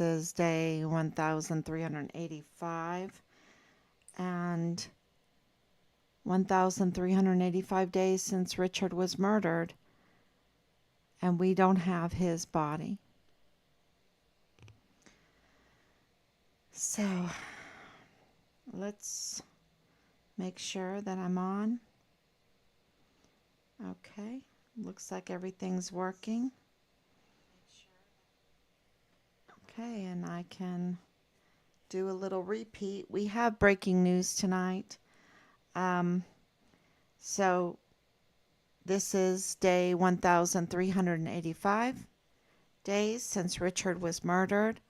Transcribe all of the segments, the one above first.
is day 1385 and 1385 days since Richard was murdered, and we don't have his body. So let's make sure that I'm on. Okay, looks like everything's working. Okay, and I can do a little repeat. We have breaking news tonight. So this is day 1385 days since Richard was murdered,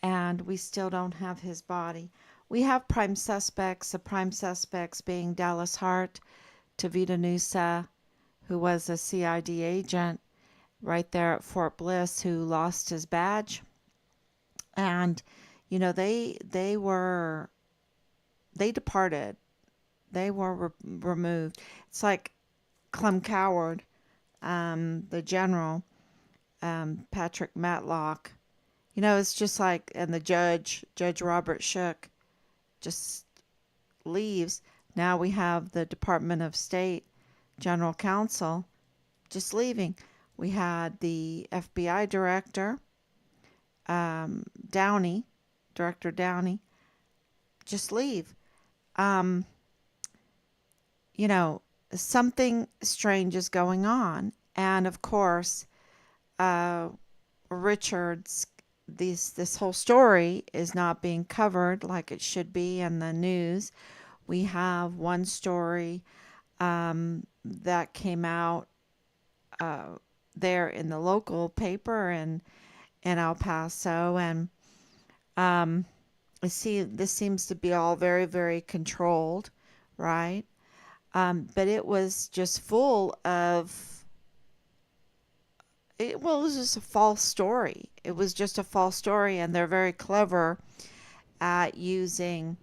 and we still don't have his body. We have prime suspects, the prime suspects being Dallas Hart, Tavita Nusa, who was a CID agent right there at Fort Bliss, who lost his badge. And, you know, they departed. They were removed. It's like Clem Coward, the general, Patrick Matlock. You know, it's just like, and the Judge Robert Shook, just leaves. Now we have the Department of State General Counsel just leaving. We had the FBI director, Director Downey, just leave. You know, something strange is going on. And of course, Richard's, this whole story is not being covered like it should be in the news. We have one story that came out there in the local paper in El Paso, and this seems to be all very, very controlled, right? But it was just full of, it was just a false story. It was just a false story, and they're very clever at using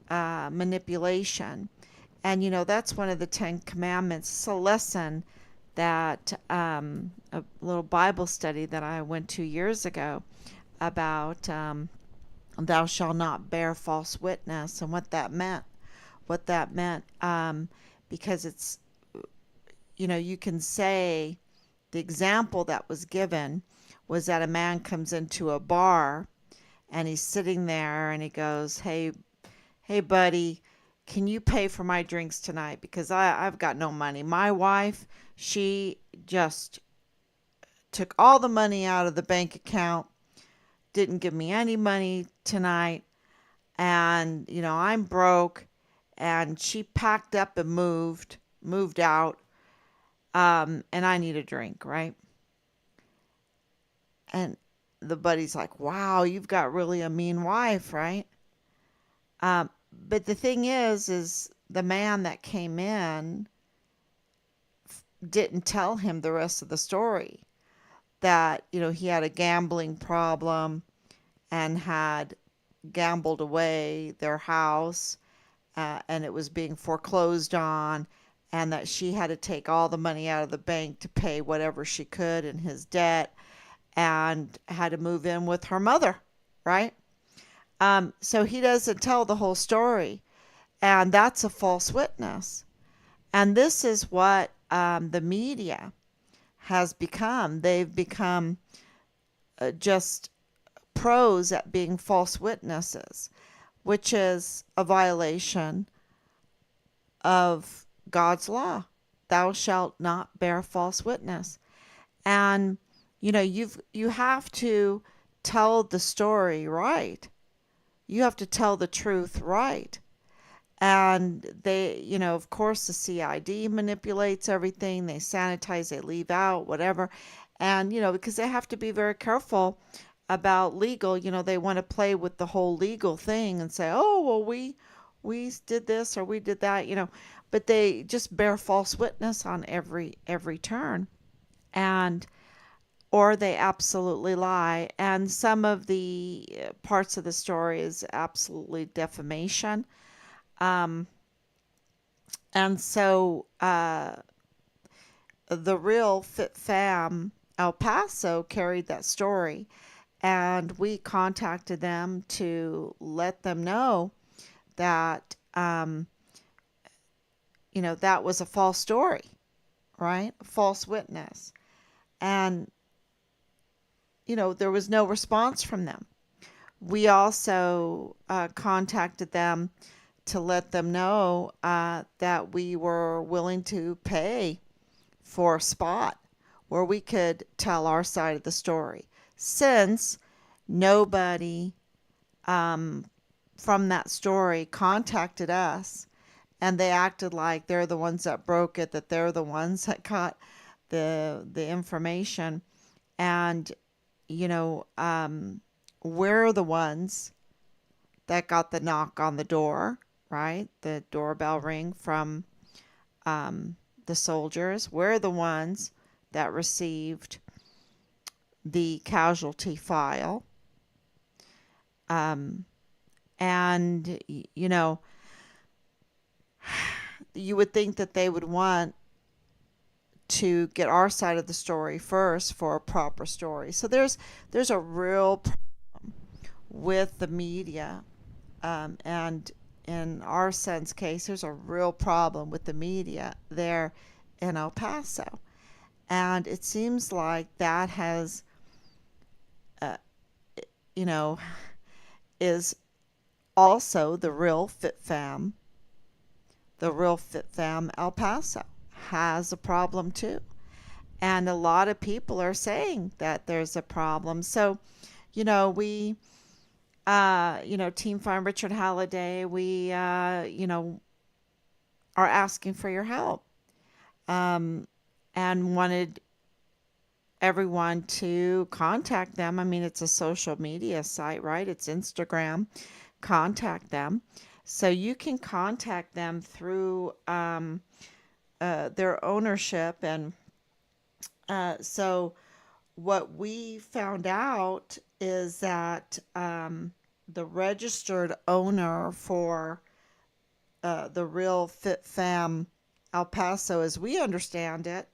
manipulation. And, you know, that's one of the 10 Commandments. It's a lesson that a little Bible study that I went to years ago about thou shalt not bear false witness, and what that meant. Because it's, you know, you can say the example that was given was that a man comes into a bar and he's sitting there and he goes, hey buddy, can you pay for my drinks tonight? Because I've got no money. My wife, she just took all the money out of the bank account, didn't give me any money tonight. And, you know, I'm broke. And she packed up and moved out. And I need a drink, right? And the buddy's like, wow, you've got really a mean wife, right? But the thing is the man that came in didn't tell him the rest of the story. That, you know, he had a gambling problem and had gambled away their house, and it was being foreclosed on, and that she had to take all the money out of the bank to pay whatever she could in his debt, and had to move in with her mother, right? So he doesn't tell the whole story, and that's a false witness. And this is what the media has become. They've become just pros at being false witnesses, which is a violation of God's law. Thou shalt not bear false witness. And, you know, you have to tell the story right. You have to tell the truth right. And they, you know, of course, the CID manipulates everything. They sanitize, they leave out, whatever. And, you know, because they have to be very careful about legal, you know, they want to play with the whole legal thing and say, oh, well, we did this or we did that, you know, but they just bear false witness on every turn. And, or they absolutely lie. And some of the parts of the story is absolutely defamation. And so the Real Fit Fam El Paso carried that story, and we contacted them to let them know that, that was a false story, right? A false witness. And, there was no response from them. We also contacted them to let them know that we were willing to pay for a spot where we could tell our side of the story, since nobody from that story contacted us, and they acted like they're the ones that broke it, that they're the ones that got the information. And we're the ones that got the knock on the door, right? The doorbell ring from the soldiers. We're the ones that received the casualty file. And, you would think that they would want to get our side of the story first for a proper story. So there's a real problem with the media, and in our son's case, there's a real problem with the media there in El Paso, and it seems like that has, uh, is also the real Fit Fam El Paso has a problem too. And a lot of people are saying that there's a problem. So, we, Team Farm Richard Halliday, we, are asking for your help, and wanted everyone to contact them. I mean, it's a social media site, right? It's Instagram. Contact them. So you can contact them through their ownership. And so what we found out is that the registered owner for the Real Fit Fam El Paso, as we understand it,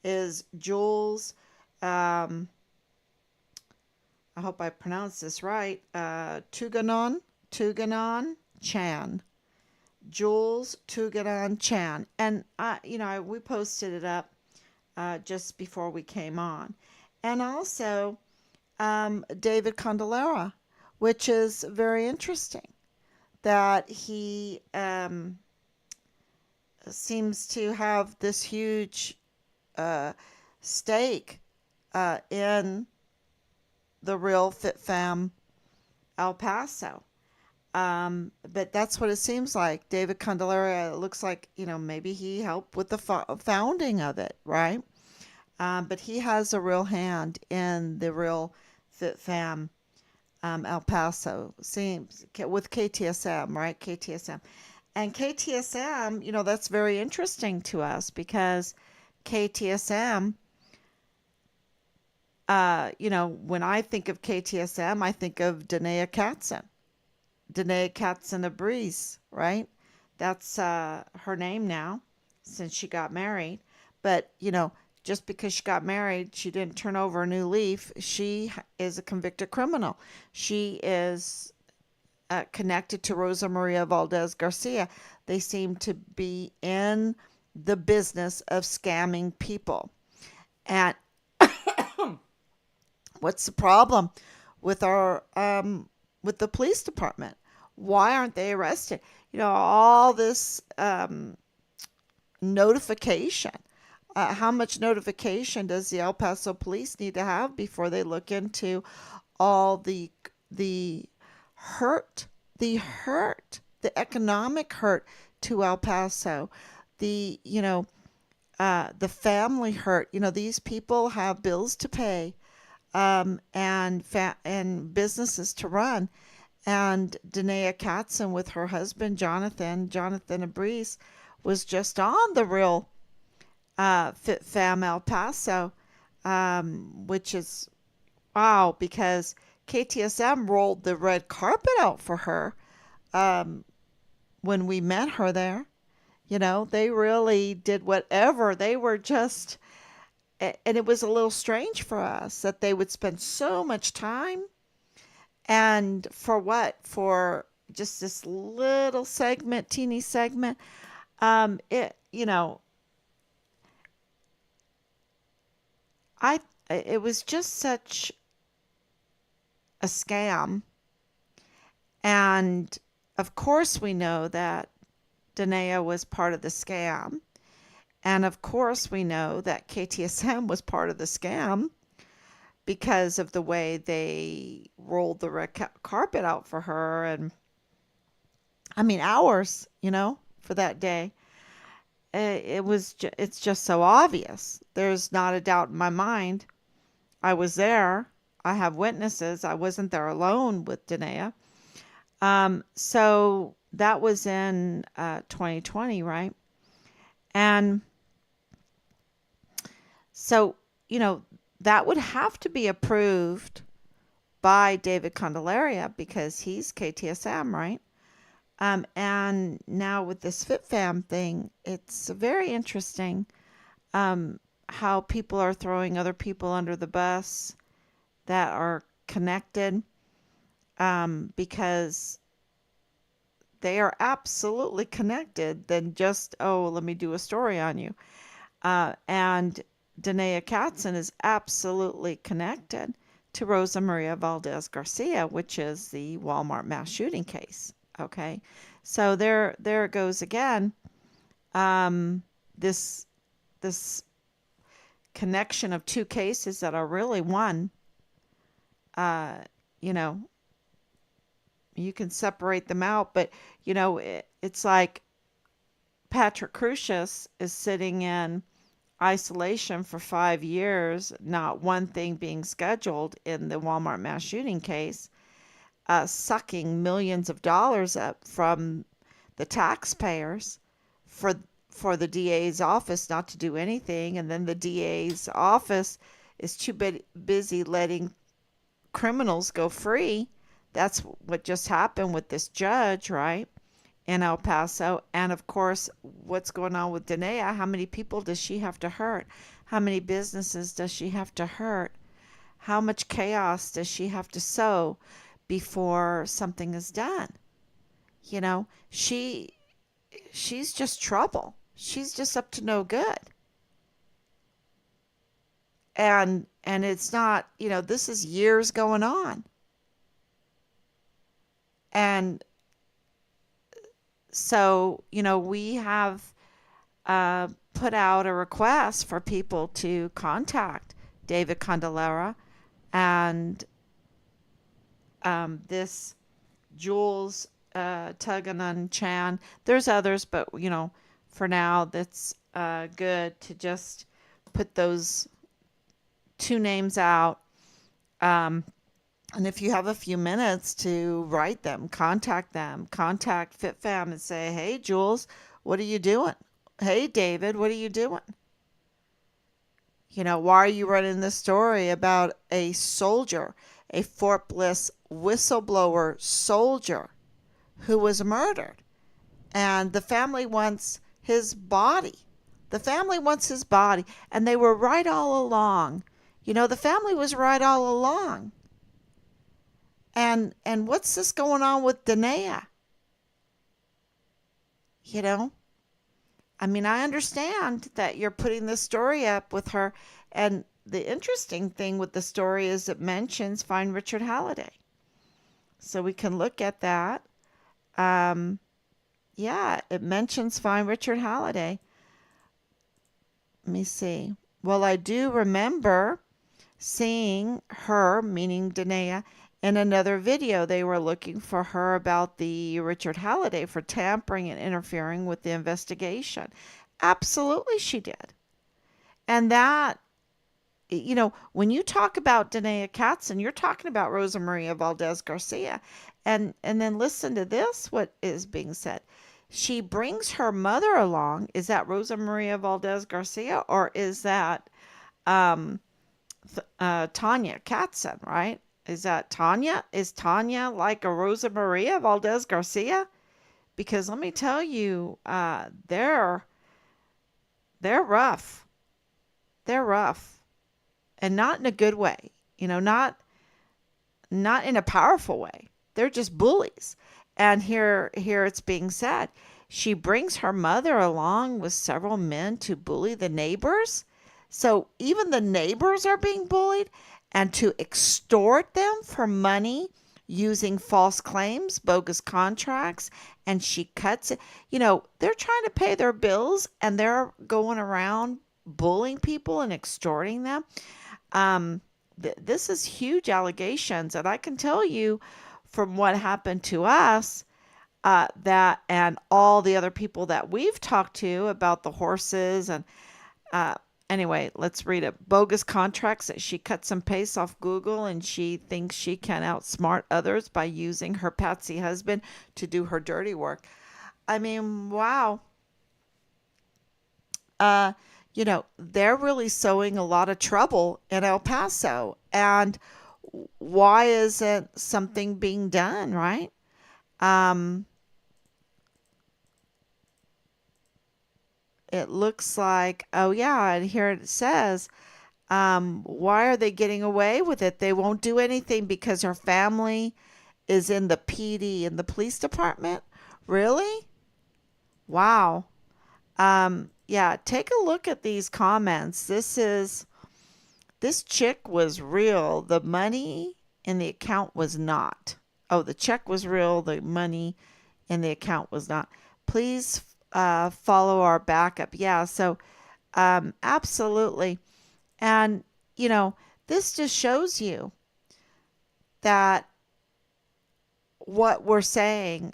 is Jules. I hope I pronounced this right. Tuganon Chan. Jules Tuganon Chan. And we posted it up just before we came on. And also David Candelera, which is very interesting that he seems to have this huge stake in the Real Fit Fam El Paso. But that's what it seems like. David Candelera, it looks like, maybe he helped with the founding of it, right? But he has a real hand in the Real Fit Fam El Paso, seems, with KTSM, right? KTSM. And KTSM, that's very interesting to us, because KTSM, when I think of KTSM, I think of Danae Katzen-Abriz, right? That's her name now, since she got married. But, just because she got married, she didn't turn over a new leaf. She is a convicted criminal. She is connected to Rosa Maria Valdez Garcia. They seem to be in the business of scamming people. And what's the problem with our with the police department? Why aren't they arrested? All this notification. How much notification does the El Paso police need to have before they look into all the hurt, the economic hurt to El Paso, the family hurt? These people have bills to pay, and businesses to run. And Danae Katzen, with her husband Jonathan Abriz, was just on the Real Fit Fam El Paso, which is wow, because KTSM rolled the red carpet out for her when we met her there. They really did whatever. They were just, and it was a little strange for us that they would spend so much time And for what? For just this little segment, teeny segment. It, I, it was just such a scam. And of course, we know that Danae was part of the scam. And of course, we know that KTSM was part of the scam because of the way they rolled the red carpet out for her. And I mean, hours, for that day. It's just so obvious. There's not a doubt in my mind. I was there. I have witnesses. I wasn't there alone with Danae. So that was in 2020, right? And so, you know, that would have to be approved by David Candelaria because he's KTSM, right? And now with this FitFam thing, it's very interesting how people are throwing other people under the bus that are connected because they are absolutely connected than just, oh, let me do a story on you. And Danae Katzen is absolutely connected to Rosa Maria Valdez Garcia, which is the Walmart mass shooting case. Okay, so there it goes again. This this connection of two cases that are really one. Uh, you know, you can separate them out, but it's like Patrick Crucius is sitting in isolation for 5 years, not one thing being scheduled in the Walmart mass shooting case, sucking millions of dollars up from the taxpayers for for the DA's office not to do anything, and then the DA's office is too busy letting criminals go free. That's what just happened with this judge, right? In El Paso. And of course, what's going on with Danae? How many people does she have to hurt? How many businesses does she have to hurt? How much chaos does she have to sow before something is done? You know, she's just trouble. She's just up to no good. And it's not, this is years going on. And so, we have put out a request for people to contact David Candelara and this Jules Tuganan Chan. There's others, but for now, that's good to just put those two names out. And if you have a few minutes to write them, contact FitFam and say, hey, Jules, what are you doing? Hey, David, what are you doing? Why are you running this story about a soldier, a Fort Bliss whistleblower soldier who was murdered? And the family wants his body. The family wants his body. And they were right all along. The family was right all along. And what's this going on with Danae? I mean, I understand that you're putting this story up with her. And the interesting thing with the story is it mentions Find Richard Halliday. So we can look at that. Yeah, it mentions Find Richard Halliday. Let me see. Well, I do remember seeing her, meaning Danae, in another video. They were looking for her about the Richard Halliday for tampering and interfering with the investigation. Absolutely she did. And that, when you talk about Danae Katzen, you're talking about Rosa Maria Valdez Garcia. And then listen to this, what is being said. She brings her mother along. Is that Rosa Maria Valdez Garcia, or is that Tanya Katzen, right? Is that Tanya? Is Tanya like a Rosa Maria Valdez Garcia? Because let me tell you, they're rough. They're rough, and not in a good way. Not not in a powerful way. They're just bullies. And here it's being said. She brings her mother along with several men to bully the neighbors. So even the neighbors are being bullied and to extort them for money using false claims, bogus contracts, and she cuts it. They're trying to pay their bills and they're going around bullying people and extorting them. This is huge allegations, and I can tell you from what happened to us, that and all the other people that we've talked to about the horses and uh, anyway, let's read it. Bogus contracts that she cuts and pastes off Google, and she thinks she can outsmart others by using her patsy husband to do her dirty work. I mean, wow. Uh, they're really sowing a lot of trouble in El Paso. And why isn't something being done, right? Um, it looks like, oh yeah, and here it says, why are they getting away with it? They won't do anything because her family is in the PD, in the police department. Really? Wow. Yeah, take a look at these comments. This chick was real. The money in the account was not. Oh, the check was real. The money in the account was not. Please follow our backup. Yeah, so absolutely. And, you know, this just shows you that what we're saying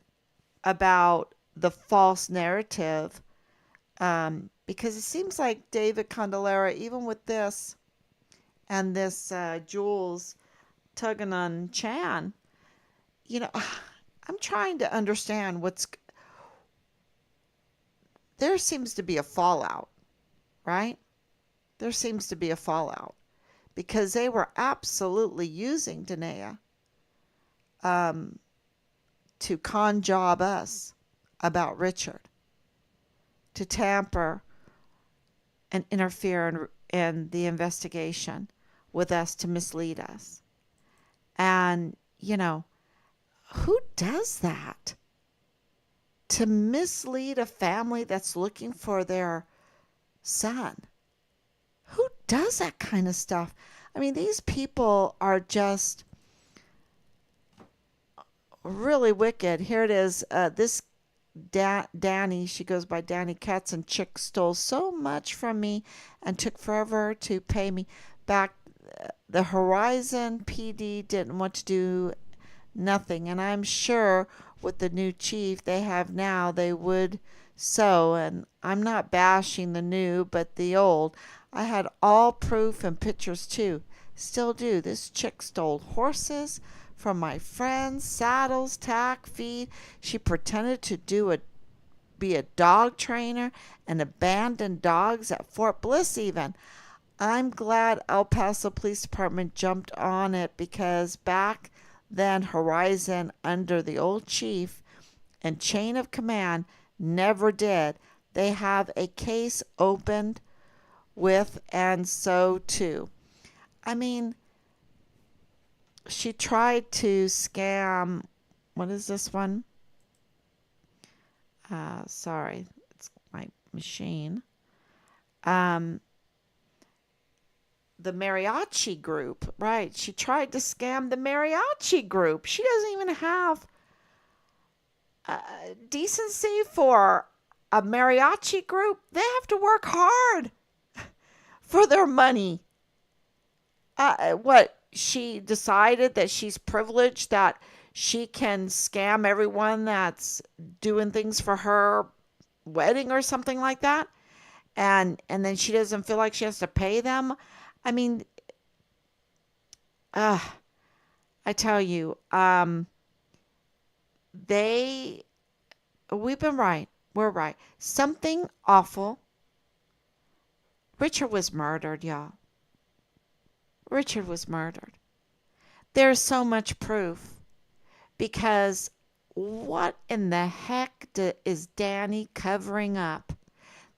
about the false narrative, because it seems like David Candelera, even with this and this Jules Tuganon Chan, you know, I'm trying to understand there seems to be a fallout, right? There seems to be a fallout because they were absolutely using Danae um, to con job us about Richard, to tamper and interfere in the investigation with us, to mislead us. And, you know, who does that? To mislead a family that's looking for their son. Who does that kind of stuff? I mean, these people are just really wicked. Here it is. This Danny, she goes by Danny Katz, and chick stole so much from me and took forever to pay me back. The Horizon PD didn't want to do nothing, and I'm sure with the new chief they have now, they would so. And I'm not bashing the new, but the old. I had all proof and pictures too. Still do. This chick stole horses from my friends, saddles, tack, feed. She pretended to be a dog trainer and abandoned dogs at Fort Bliss even. I'm glad El Paso Police Department jumped on it because back then Horizon under the old chief and chain of command never did. They have a case opened with, and so too. I mean, she tried to scam. What is this one? Sorry, it's my machine. Um, the mariachi group, right? She tried to scam the mariachi group. She doesn't even have decency for a mariachi group. They have to work hard for their money. What? She decided that she's privileged, that she can scam everyone that's doing things for her wedding or something like that, and then she doesn't feel like she has to pay them. I mean, uh, I tell you, they we've been right. We're right. Something awful. Richard was murdered, y'all. Richard was murdered. There's so much proof because what in the heck is Danny covering up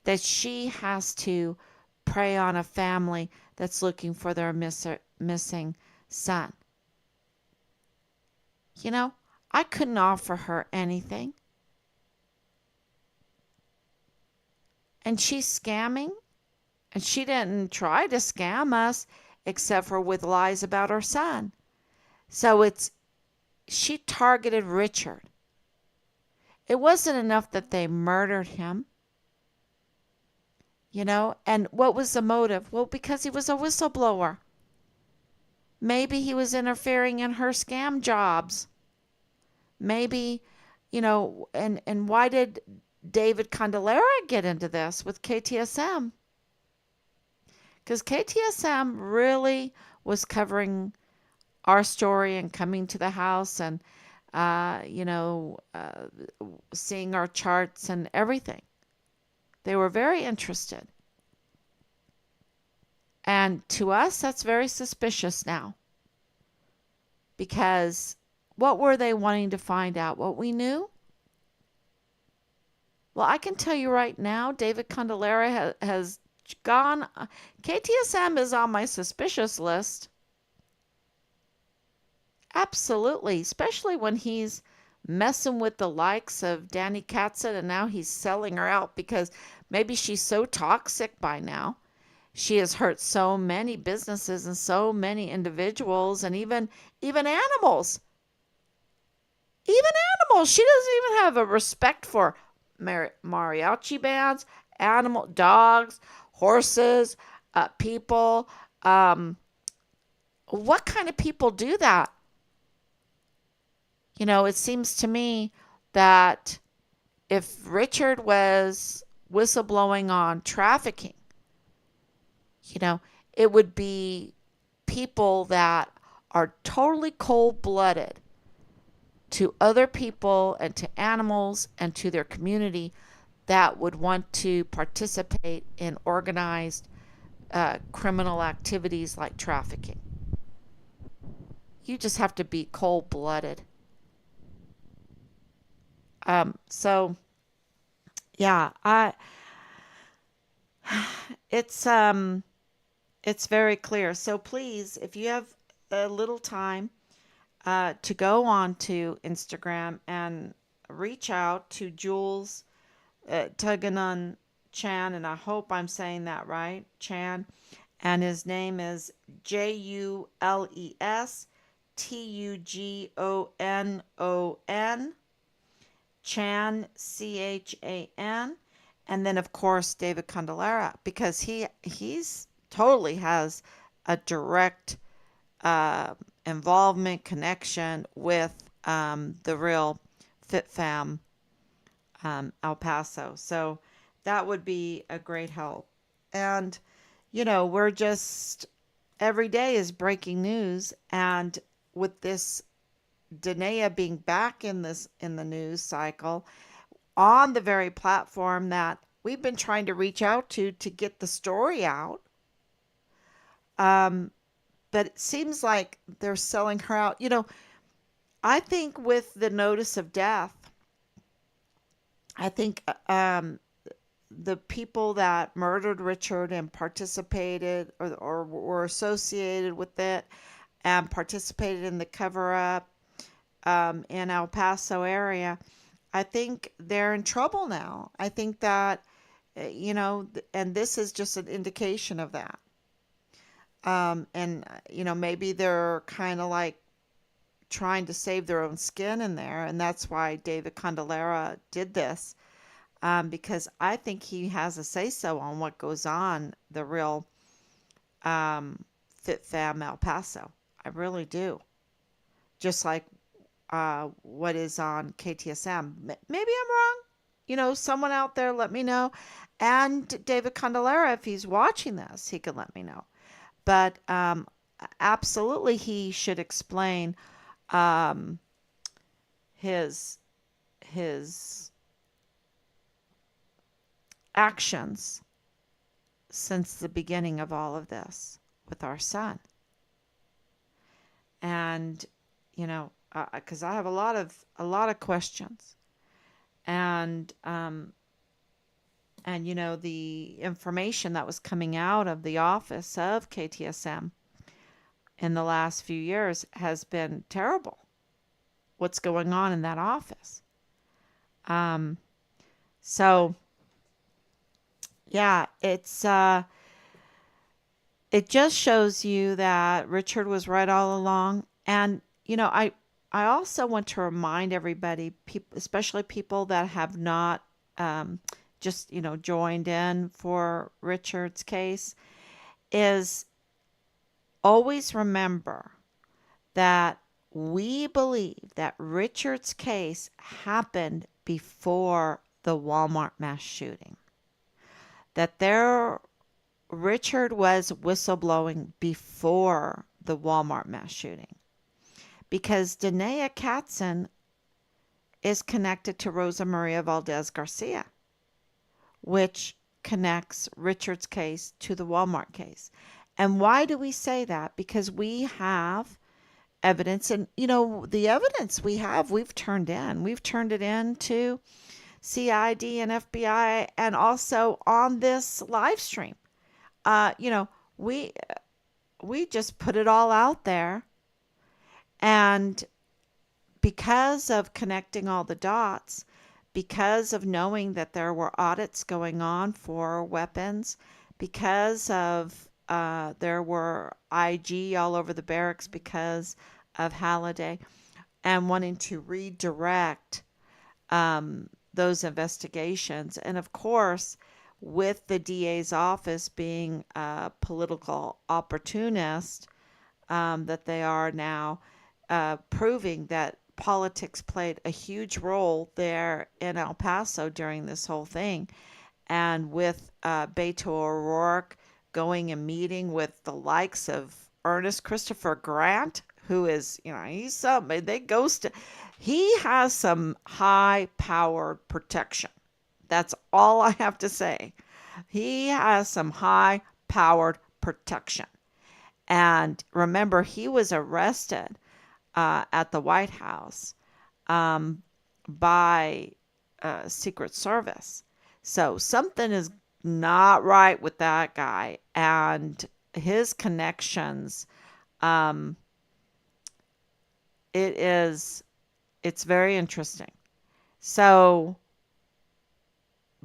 that she has to prey on a family that's looking for their missing son? You know, I couldn't offer her anything. And she's scamming. And she didn't try to scam us except for with lies about her son. So she targeted Richard. It wasn't enough that they murdered him, you know? And what was the motive? Well, because he was a whistleblower. Maybe he was interfering in her scam jobs. Maybe, and why did David Candelera get into this with KTSM? Because KTSM really was covering our story and coming to the house and, uh, you know, uh, seeing our charts and everything. They were very interested. And to us, that's very suspicious now because what were they wanting to find out? What we knew? Well, I can tell you right now, David Candelera has gone. KTSM is on my suspicious list. Absolutely, especially when he's messing with the likes of Danny Katzen and now he's selling her out because maybe she's so toxic by now. She has hurt so many businesses and so many individuals and even animals. Even animals. She doesn't even have a respect for mariachi bands, animal dogs, horses, people. What kind of people do that? It seems to me that if Richard was whistleblowing on trafficking, you know, it would be people that are totally cold blooded to other people and to animals and to their community that would want to participate in organized criminal activities like trafficking. You just have to be cold blooded. So yeah, I it's it's very clear. So please, if you have a little time to go on to Instagram and reach out to Jules Tuganon Chan, and I hope I'm saying that right, Chan, and his name is JULES TUGONON, Chan, CHAN, and then of course David Candelera because he's totally has a direct uh, involvement connection with the real Fit Fam El Paso. So that would be a great help. And we're just every day is breaking news, and with this Danae being back in the news cycle on the very platform that we've been trying to reach out to get the story out. Um, but it seems like they're selling her out. I think with the notice of death, I think the people that murdered Richard and participated or were associated with it and participated in the cover up in El Paso area, I think they're in trouble now. I think that, and this is just an indication of that. And, maybe they're kind of like trying to save their own skin in there. And that's why David Candelera did this, because I think he has a say so on what goes on the real Fit Fam El Paso. I really do. Just like what is on KTSM. Maybe I'm wrong. Someone out there let me know. And David Candelera, if he's watching this, he could let me know. But absolutely, he should explain um, his his actions since the beginning of all of this with our son. And because I have a lot of questions, and the information that was coming out of the office of KTSM in the last few years has been terrible. what's going on in that office. Um, so yeah, it just shows you that Richard was right all along. And I also want to remind everybody, people, especially people that have not just joined in for Richard's case, is always remember that we believe that Richard's case happened before the Walmart mass shooting. That Richard was whistleblowing before the Walmart mass shooting because Danae Katzen is connected to Rosa Maria Valdez Garcia, which connects Richard's case to the Walmart case. And why do we say that? Because we have evidence, and the evidence we've turned in. We've turned it in to CID and FBI, and also on this live stream. Uh, you know, we we just put it all out there, and because of connecting all the dots, because of knowing that there were audits going on for weapons, because of there were IG all over the barracks because of Halliday, and wanting to redirect those investigations. And of course, with the DA's office being a political opportunist that they are now, proving that politics played a huge role there in El Paso during this whole thing. And with Beto O'Rourke going and meeting with the likes of Ernest Christopher Grant, who is, he's somebody, he has some high powered protection. That's all I have to say. He has some high powered protection. And remember, he was arrested at the White House um, by Secret Service. So something is not right with that guy and his connections. Um, it's very interesting. So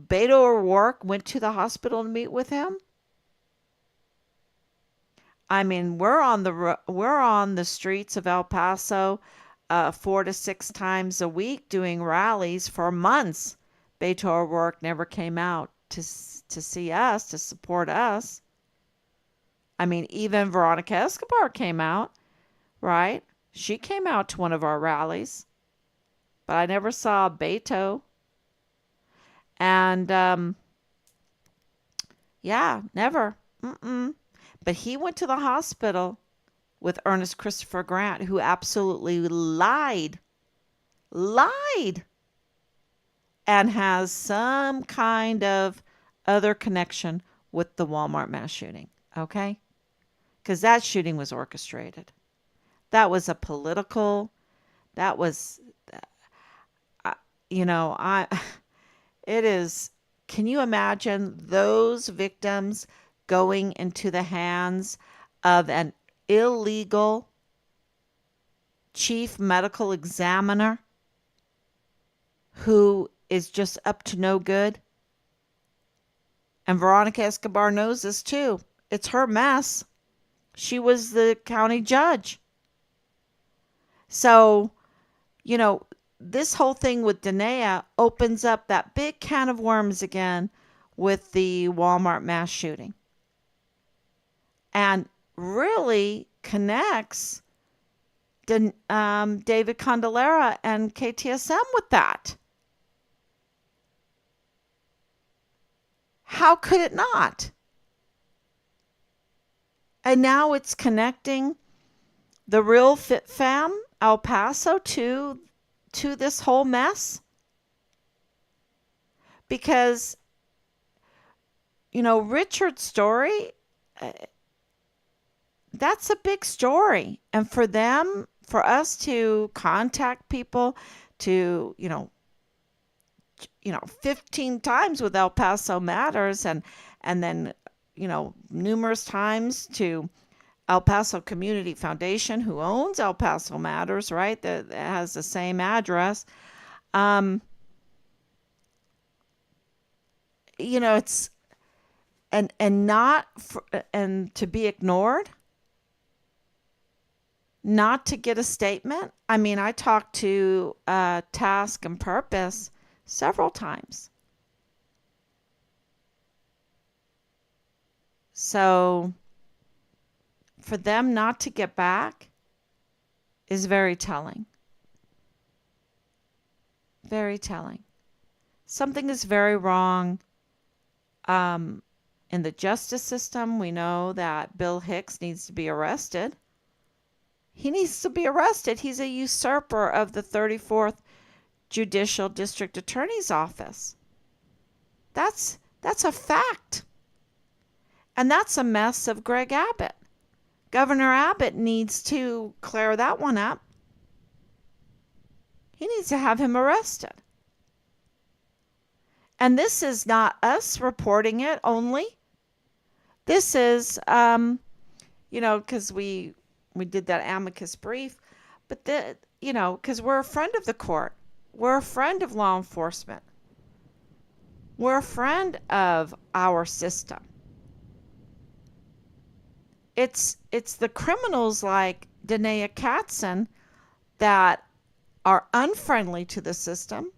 Beto O'Rourke went to the hospital to meet with him. I mean, we're on the streets of El Paso 4 to 6 times a week doing rallies for months. Beto O'Rourke never came out to see us, to support us. I mean, even Veronica Escobar came out, right? She came out to one of our rallies, but I never saw Beto. And yeah, never. Mm-mm. But he went to the hospital with Ernest Christopher Grant, who absolutely lied, and has some kind of other connection with the Walmart mass shooting. Okay? Because that shooting was orchestrated. That was a political, that was, uh, I, it is, can you imagine those victims going into the hands of an illegal chief medical examiner who is just up to no good? And Veronica Escobar knows this too. It's her mess. She was the county judge. So, this whole thing with Danae opens up that big can of worms again with the Walmart mass shooting. And really connects David Candelera and KTSM with that. How could it not? And now it's connecting the Real Fit Fam El Paso to this whole mess. Because, Richard's story, that's a big story. And for us to contact people to, 15 times with El Paso Matters, and then, numerous times to El Paso Community Foundation, who owns El Paso Matters, right? That has the same address. Um, it's and not for, and to be ignored, not to get a statement. I mean, I talked to Task and Purpose several times. So for them not to get back is very telling. Very telling. Something is very wrong um, in the justice system. We know that Bill Hicks needs to be arrested. He needs to be arrested. He's a usurper of the 34th Judicial District Attorney's Office. That's a fact. And that's a mess of Greg Abbott. Governor Abbott needs to clear that one up. He needs to have him arrested. And this is not us reporting it only. This is, because we did that amicus brief, but because we're a friend of the court. We're a friend of law enforcement. We're a friend of our system. It's the criminals like Danae Katzen that are unfriendly to the system.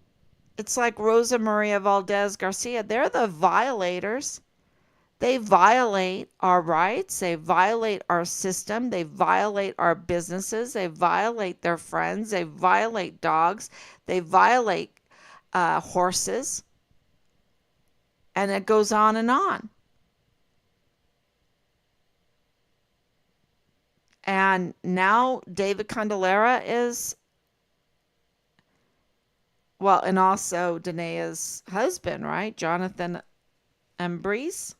It's like Rosa Maria Valdez Garcia. They're the violators. They violate our rights. They violate our system. They violate our businesses. They violate their friends. They violate dogs. They violate horses. And it goes on and on. And now David Candelera is, well, and also Danae's husband, right? Jonathan Ambrose.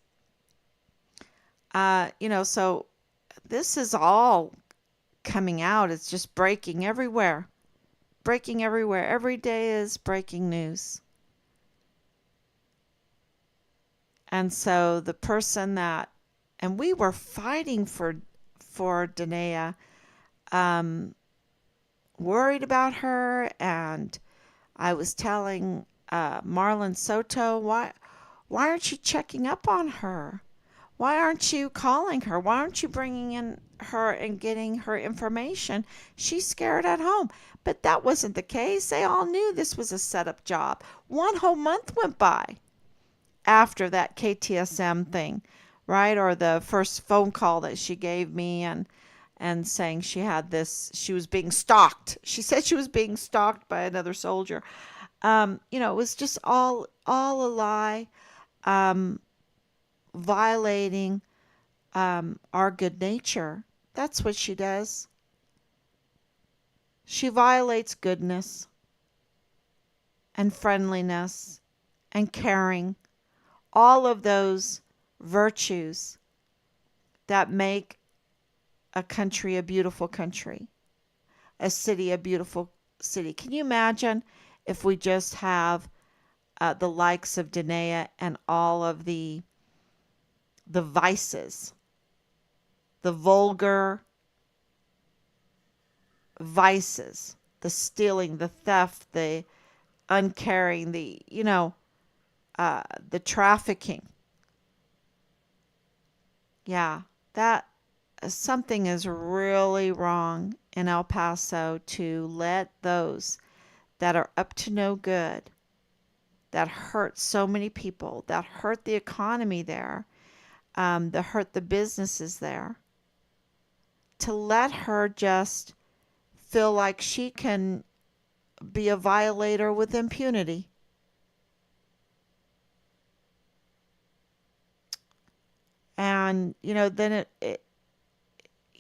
So this is all coming out. It's just breaking everywhere. Breaking everywhere. Every day is breaking news. And so the person and we were fighting for Danae, worried about her, and I was telling Marlon Soto, why aren't you checking up on her? Why aren't you calling her? Why aren't you bringing in her and getting her information? She's scared at home. But that wasn't the case. They all knew this was a setup job. 1 whole month went by after that KTSM thing, right? Or the first phone call that she gave me and saying she was being stalked. She said she was being stalked by another soldier. It was just all a lie, violating our good nature. That's what she does. She violates goodness and friendliness and caring. All of those virtues that make a country a beautiful country, a city a beautiful city. Can you imagine if we just have the likes of Danae and all of the vices, the vulgar vices, the stealing, the theft, the uncaring, the trafficking. Yeah, that something is really wrong in El Paso to let those that are up to no good, that hurt so many people, that hurt the economy there, that hurt the businesses there, to let her just feel like she can be a violator with impunity. And, then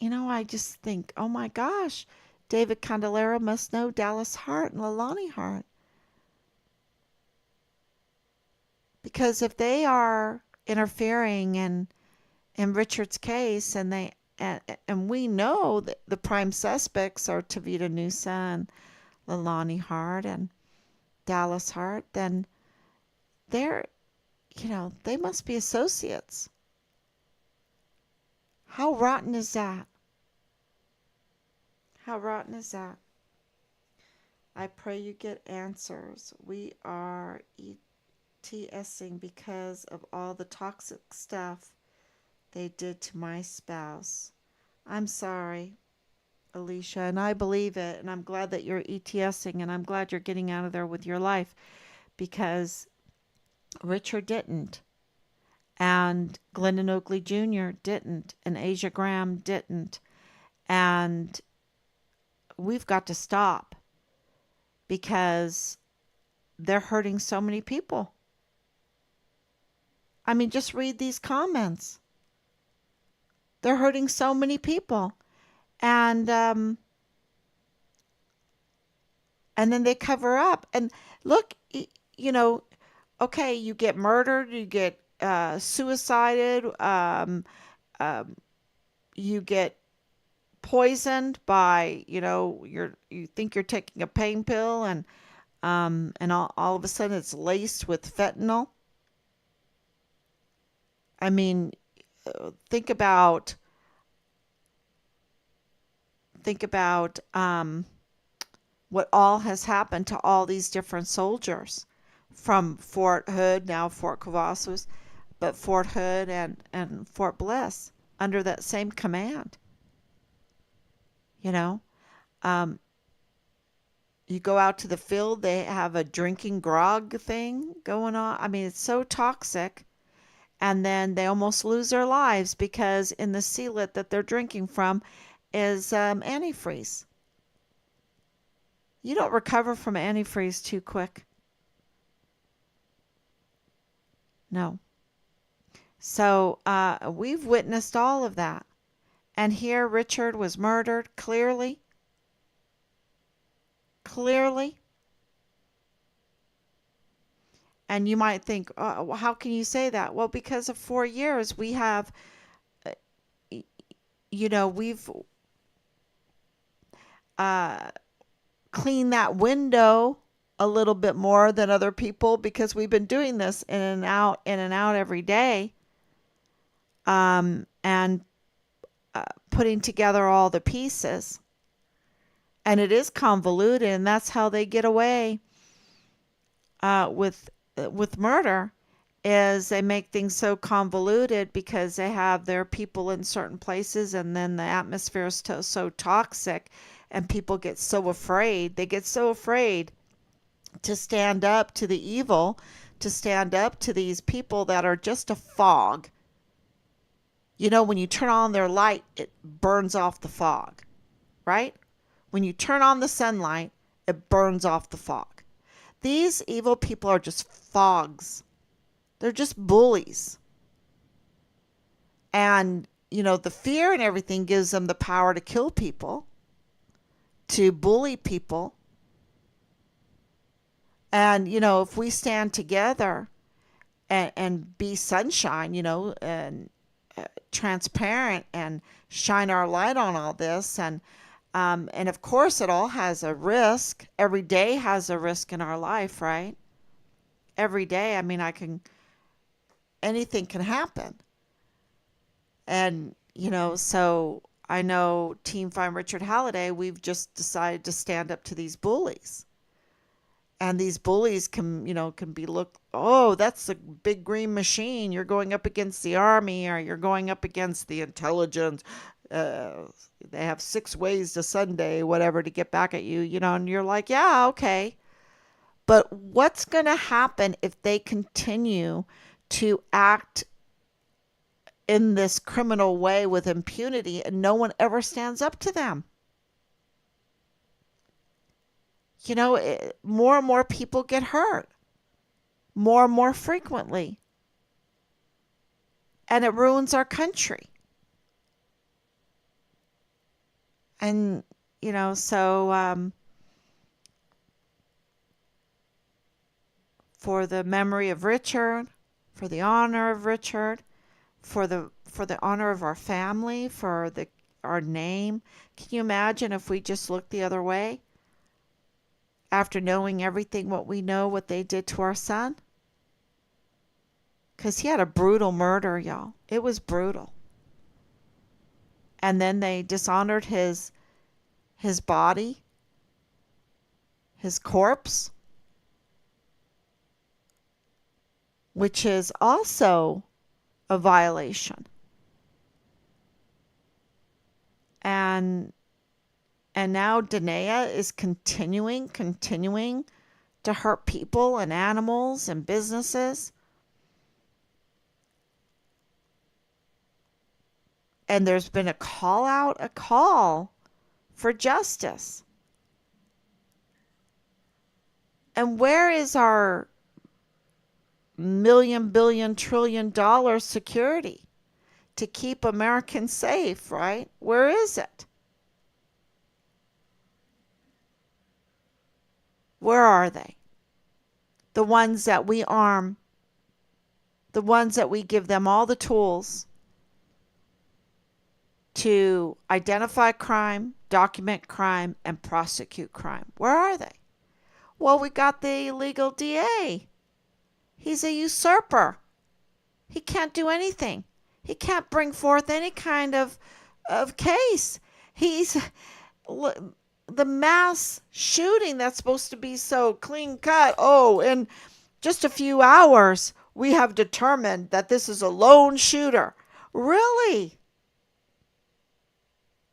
I just think, oh my gosh, David Candelera must know Dallas Hart and Leilani Hart. Because if they are interfering in Richard's case and we know that the prime suspects are Tavita Nusa and Leilani Hart and Dallas Hart, then they must be associates. How rotten is that? How rotten is that? I pray you get answers. We are ETSing because of all the toxic stuff they did to my spouse. I'm sorry, Alicia, and I believe it, and I'm glad that you're ETSing, and I'm glad you're getting out of there with your life because Richard didn't, and Glendon Oakley Jr. didn't, and Asia Graham didn't, and we've got to stop because they're hurting so many people. I mean, just read these comments. They're hurting so many people. And then they cover up. And look, you know, okay, you get murdered, you get suicided, um, you get poisoned by, you think you're taking a pain pill, and all of a sudden it's laced with fentanyl. I mean, think about what all has happened to all these different soldiers from Fort Hood, now Fort Cavazos, but Fort Hood and Fort Bliss under that same command. You know, um, you go out to the field, they have a drinking grog thing going on. I mean, it's so toxic. And then they almost lose their lives because in the sealet that they're drinking from is antifreeze. You don't recover from antifreeze too quick. No. So we've witnessed all of that. And here Richard was murdered clearly. Clearly. And you might think, oh, well, how can you say that? Well, because of 4 years, we have, uh, we've uh, cleaned that window a little bit more than other people because we've been doing this in and out every day, and putting together all the pieces. And it is convoluted, and that's how they get away with murder. Is they make things so convoluted because they have their people in certain places, and then the atmosphere is so toxic, and people get so afraid. They get so afraid to stand up to the evil, to stand up to these people that are just a fog. When you turn on their light, it burns off the fog, right? When you turn on the sunlight, it burns off the fog. These evil people are just fogs. They're just bullies. And, the fear and everything gives them the power to kill people, to bully people. And, if we stand together and be sunshine, and transparent and shine our light on all this, and of course it all has a risk. Every day has a risk in our life, right? Every day. I mean, anything can happen. And, so I know Team Find Richard Halliday, we've just decided to stand up to these bullies. And these bullies can be oh, that's a big green machine. You're going up against the army, or you're going up against the intelligence. They have 6 ways to Sunday, whatever, to get back at you, and you're like, yeah, okay. But what's going to happen if they continue to act in this criminal way with impunity and no one ever stands up to them? More and more people get hurt more and more frequently. And it ruins our country. And, so for the memory of Richard, for the honor of Richard, for the honor of our family, for our name, can you imagine if we just looked the other way? After knowing everything what we know, what they did to our son? Because he had a brutal murder, y'all. It was brutal. and then they dishonored his body, his corpse, which is also a violation. And now Danae is continuing to hurt people and animals and businesses. And there's been a call for justice. And where is our million, billion, $1 trillion security to keep Americans safe, right? Where is it? Where are they? The ones that we arm, the ones that we give them all the tools to identify crime, document crime, and prosecute crime. Where are they? Well, we got the illegal DA. He's a usurper. He can't do anything. He can't bring forth any kind of case. He's the mass shooting that's supposed to be so clean cut. Oh, in just a few hours, we have determined that this is a lone shooter. Really?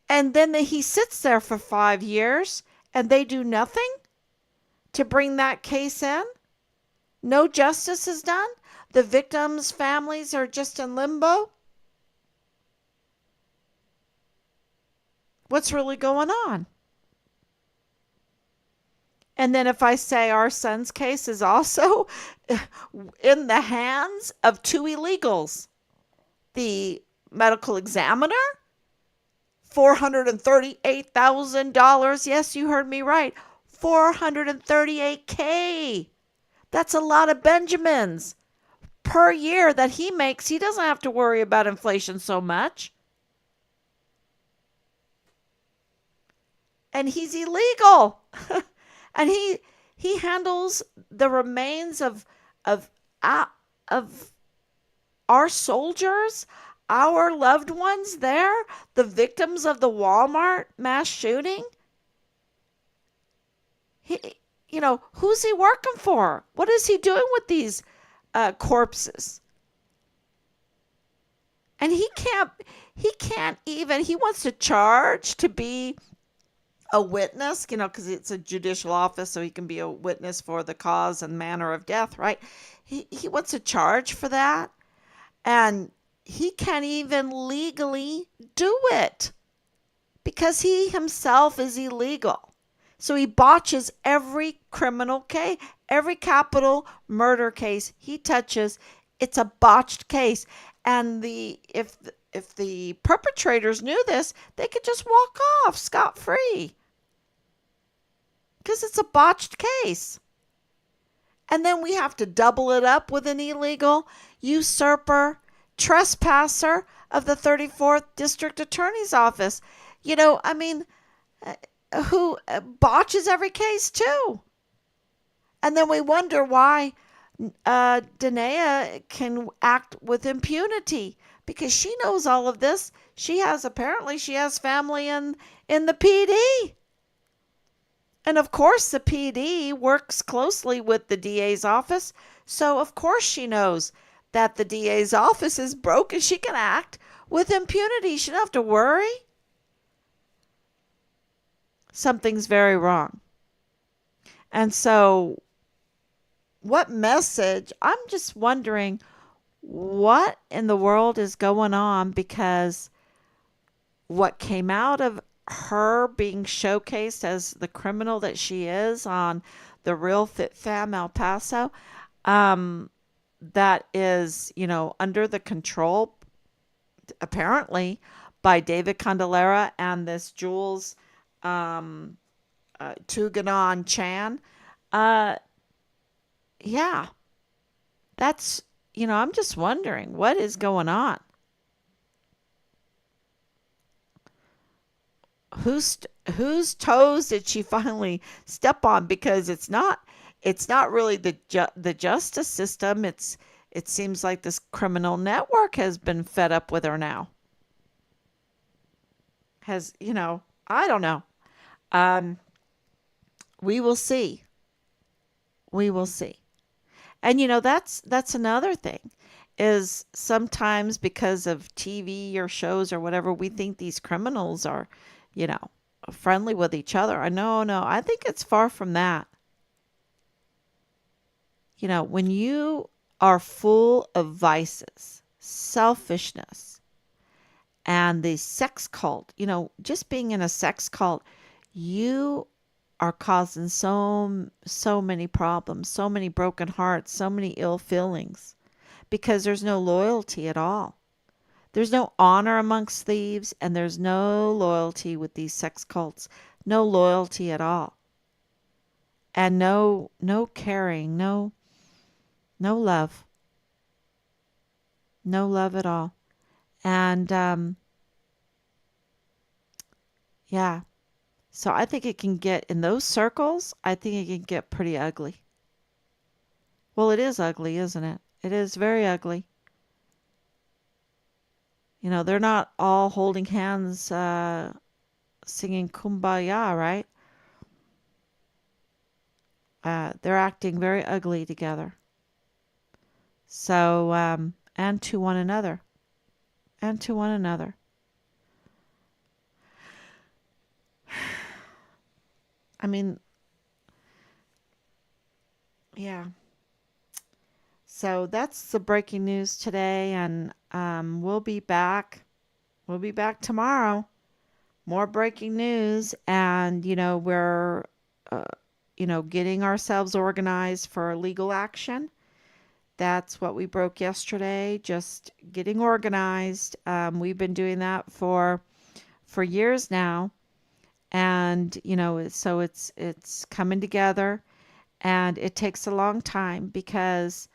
And then he sits there for 5 years and they do nothing to bring that case in? No justice is done? The victims' families are just in limbo? What's really going on? And then if I say our son's case is also in the hands of 2 illegals, the medical examiner, $438,000. Yes, you heard me right. $438K. That's a lot of Benjamins per year that he makes. He doesn't have to worry about inflation so much. And he's illegal. And he handles the remains of our soldiers, our loved ones there, the victims of the Walmart mass shooting. Who's he working for? What is he doing with these corpses? And he can't even, he wants to charge to be a witness, because it's a judicial office, so he can be a witness for the cause and manner of death, right? He wants to charge for that, and he can't even legally do it because he himself is illegal. So he botches every criminal case, every capital murder case he touches. It's a botched case, and if the perpetrators knew this, they could just walk off scot-free because it's a botched case. And then we have to double it up with an illegal usurper, trespasser of the 34th District Attorney's Office. Who botches every case too. And then we wonder why Danae can act with impunity because she knows all of this. She has family in the PD. And of course the PD works closely with the DA's office. So of course she knows that the DA's office is broken. She can act with impunity. She doesn't have to worry. Something's very wrong. And so what message? I'm just wondering what in the world is going on, because what came out of her being showcased as the criminal that she is on The Real Fit Fam El Paso, that is, under the control, apparently, by David Candelera and this Jules Tuganon Chan. Yeah, that's, I'm just wondering what is going on. Whose toes did she finally step on? Because it's not really the justice system. It seems like this criminal network has been fed up with her now. has, I don't know. Um, we will see. We will see. And that's another thing is sometimes because of TV or shows or whatever, we think these criminals are, you know, friendly with each other. I no, no, I think it's far from that. When you are full of vices, selfishness, and the sex cult, just being in a sex cult, you are causing so many problems, so many broken hearts, so many ill feelings because there's no loyalty at all. There's no honor amongst thieves and there's no loyalty with these sex cults. No loyalty at all. And no caring, no love. No love at all. And yeah. So I think it can get in those circles, I think it can get pretty ugly. Well, it is ugly, isn't it? It is very ugly. They're not all holding hands, singing Kumbaya, right? They're acting very ugly together. So, and to one another, and to one another. I mean, yeah. So that's the breaking news today, and we'll be back. We'll be back tomorrow. More breaking news, and we're uh, getting ourselves organized for legal action. That's what we broke yesterday. Just getting organized. We've been doing that for years now, and so it's coming together, and it takes a long time because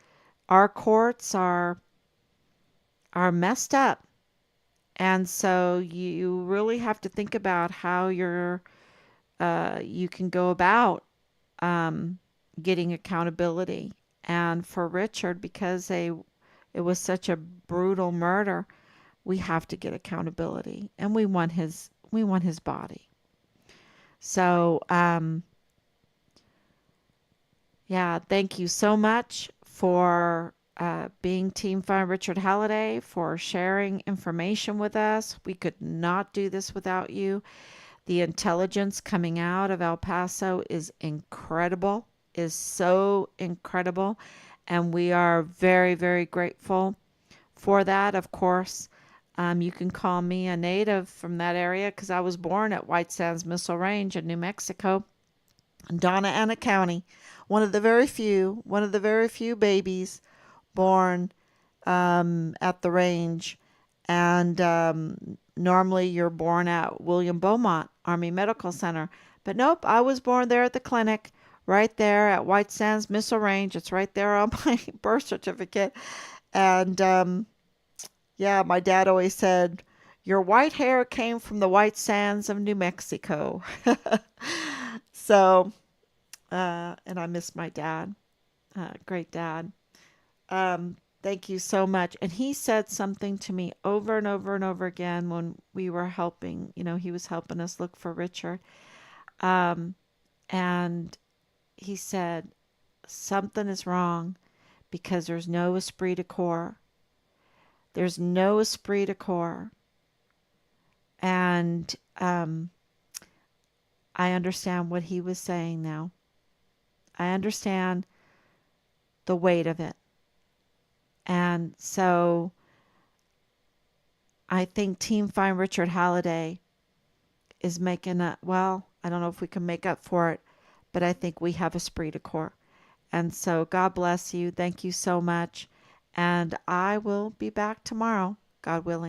our courts are messed up. And so you really have to think about how you can go about getting accountability. And for Richard, because it was such a brutal murder, we have to get accountability, and we want his body. So yeah, thank you so much for being Team Find Richard Halliday, for sharing information with us. We could not do this without you. The intelligence coming out of El Paso is incredible, is so incredible. And we are very, very grateful for that. Of course, you can call me a native from that area because I was born at White Sands Missile Range in New Mexico, Donna Ana County. One of the very few babies born at the range. And normally you're born at William Beaumont Army Medical Center. But nope, I was born there at the clinic, right there at White Sands Missile Range. It's right there on my birth certificate. And yeah, my dad always said, your white hair came from the white sands of New Mexico. So, and I miss my dad, great dad. Thank you so much. And he said something to me over and over and over again when we were helping, he was helping us look for Richard. Um, and he said, something is wrong because there's no esprit de corps. There's no esprit de corps. And I understand what he was saying now. I understand the weight of it. And so I think Team Find Richard Halliday is making a, well, I don't know if we can make up for it, but I think we have esprit de corps. And so God bless you. Thank you so much. And I will be back tomorrow, God willing.